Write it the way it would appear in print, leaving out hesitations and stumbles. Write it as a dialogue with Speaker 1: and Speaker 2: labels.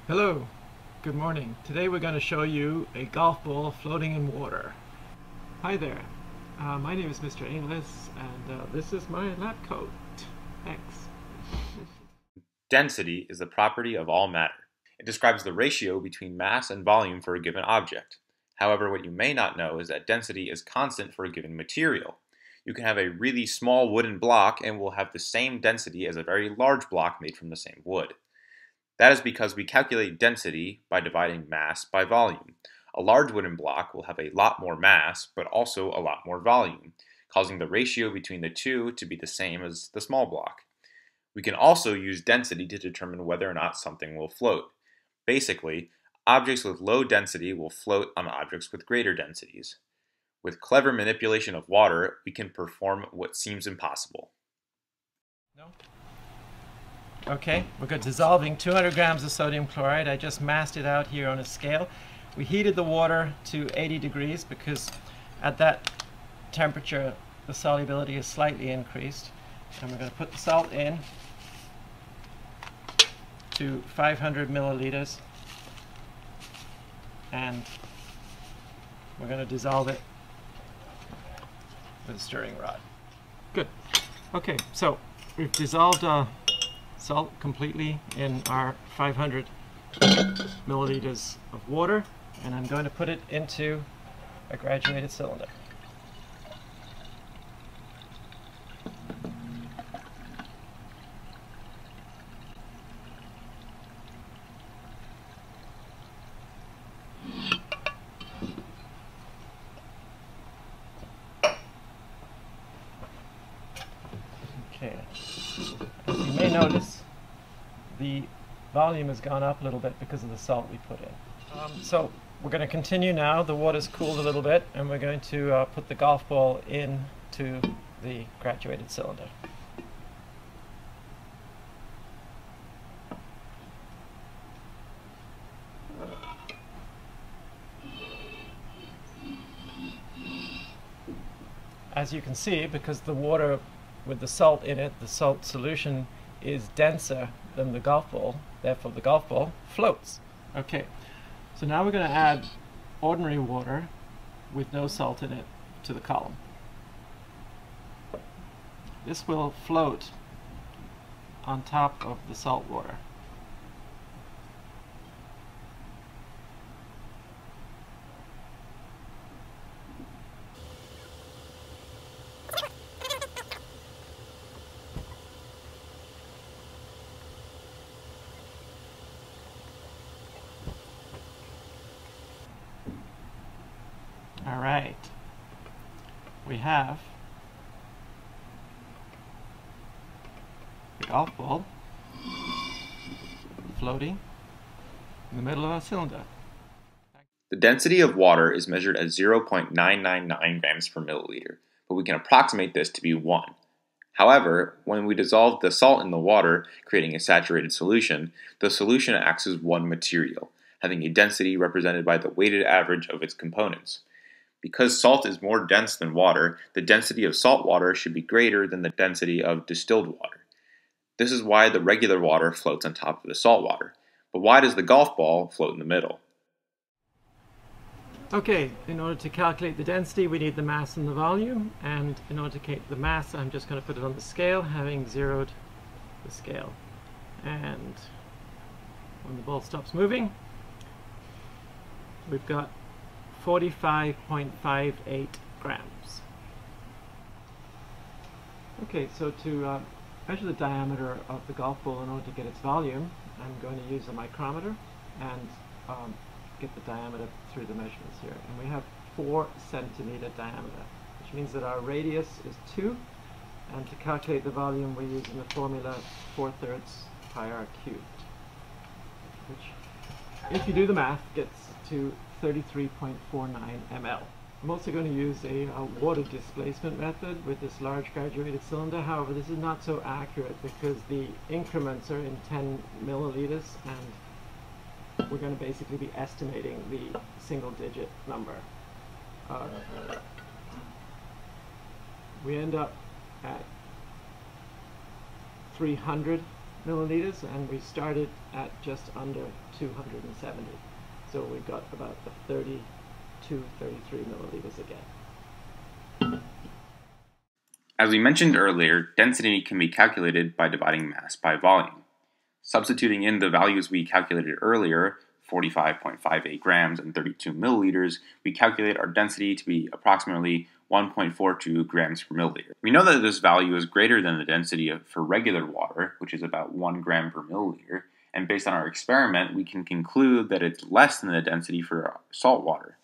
Speaker 1: Hello, good morning. Today we're going to show you a golf ball floating in water. Hi there, my name is Mr. Inglis and this is my lab coat. Thanks.
Speaker 2: Density is the property of all matter. It describes the ratio between mass and volume for a given object. However, what you may not know is that density is constant for a given material. You can have a really small wooden block and will have the same density as a very large block made from the same wood. That is because we calculate density by dividing mass by volume. A large wooden block will have a lot more mass, but also a lot more volume, causing the ratio between the two to be the same as the small block. We can also use density to determine whether or not something will float. Basically, objects with low density will float on objects with greater densities. With clever manipulation of water, we can perform what seems impossible.
Speaker 1: No? Okay, we're dissolving 200 grams of sodium chloride. I just massed it out here on a scale. We heated the water to 80 degrees because at that temperature the solubility is slightly increased. And we're going to put the salt in to 500 milliliters and we're going to dissolve it with a stirring rod. Good. Okay, so we've dissolved salt completely in our 500 milliliters of water, and I'm going to put it into a graduated cylinder. Okay, as you may notice, the volume has gone up a little bit because of the salt we put in. So we're going to continue now. The water's cooled a little bit and we're going to put the golf ball into the graduated cylinder. As you can see, because the water with the salt in it, the salt solution is denser than the golf ball, therefore the golf ball floats. Okay, so now we're going to add ordinary water with no salt in it to the column. This will float on top of the salt water. All right, we have the golf ball floating in the middle of our cylinder.
Speaker 2: The density of water is measured at 0.999 grams per milliliter, but we can approximate this to be 1. However, when we dissolve the salt in the water, creating a saturated solution, the solution acts as one material, having a density represented by the weighted average of its components. Because salt is more dense than water, the density of salt water should be greater than the density of distilled water. This is why the regular water floats on top of the salt water. But why does the golf ball float in the middle?
Speaker 1: Okay, in order to calculate the density we need the mass and the volume, and in order to calculate the mass I'm just going to put it on the scale, having zeroed the scale. And when the ball stops moving, we've got 45.58 grams. Okay, so to measure the diameter of the golf ball in order to get its volume, I'm going to use a micrometer and get the diameter through the measurements here. And we have 4 centimeter diameter, which means that our radius is 2, and to calculate the volume we're using the formula 4/3 pi r cubed, which, if you do the math, gets to 33.49 ml. I'm also going to use a water displacement method with this large graduated cylinder. However, this is not so accurate because the increments are in 10 milliliters and we're going to basically be estimating the single digit number. We end up at 300 milliliters, and we started at just under 270. So we got about the 32, 33 milliliters again.
Speaker 2: As we mentioned earlier, density can be calculated by dividing mass by volume. Substituting in the values we calculated earlier, 45.58 grams and 32 milliliters, we calculate our density to be approximately 1.42 grams per milliliter. We know that this value is greater than the density for regular water, which is about 1 gram per milliliter, and based on our experiment, we can conclude that it's less than the density for salt water.